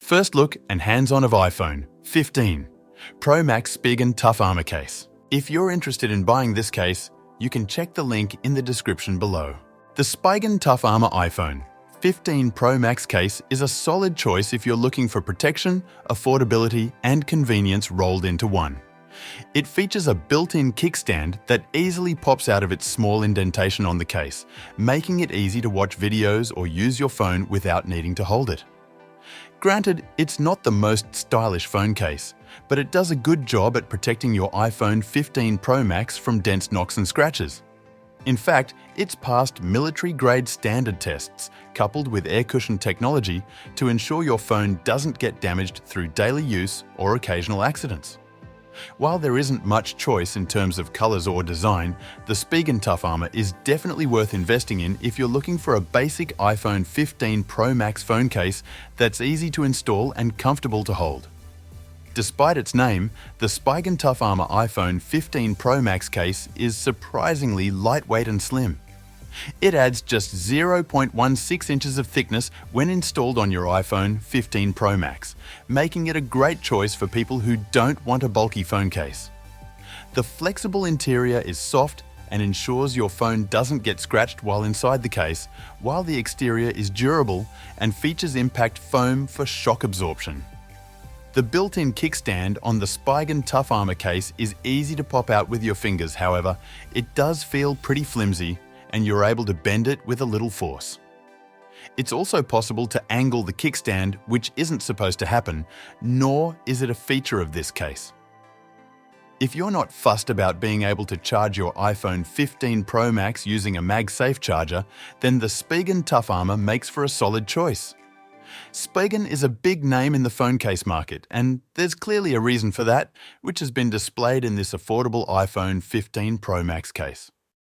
First look and hands-on of iPhone 15 Pro Max Spigen Tough Armor Case. If you're interested in buying this case, you can check the link in the description below. The Spigen Tough Armor iPhone 15 Pro Max case is a solid choice if you're looking for protection, affordability, and convenience rolled into one. It features a built-in kickstand that easily pops out of its small indentation on the case, making it easy to watch videos or use your phone without needing to hold it. Granted, it's not the most stylish phone case, but it does a good job at protecting your iPhone 15 Pro Max from dense knocks and scratches. In fact, it's passed military-grade standard tests coupled with air cushion technology to ensure your phone doesn't get damaged through daily use or occasional accidents. While there isn't much choice in terms of colors or design, the Spigen Tough Armor is definitely worth investing in if you're looking for a basic iPhone 15 Pro Max phone case that's easy to install and comfortable to hold. Despite its name, the Spigen Tough Armor iPhone 15 Pro Max case is surprisingly lightweight and slim. It adds just 0.16 inches of thickness when installed on your iPhone 15 Pro Max, making it a great choice for people who don't want a bulky phone case. The flexible interior is soft and ensures your phone doesn't get scratched while inside the case, while the exterior is durable and features impact foam for shock absorption. The built-in kickstand on the Spigen Tough Armor case is easy to pop out with your fingers, however, it does feel pretty flimsy and you're able to bend it with a little force. It's also possible to angle the kickstand, which isn't supposed to happen, nor is it a feature of this case. If you're not fussed about being able to charge your iPhone 15 Pro Max using a MagSafe charger, then the Spigen Tough Armor makes for a solid choice. Spigen is a big name in the phone case market, and there's clearly a reason for that, which has been displayed in this affordable iPhone 15 Pro Max case.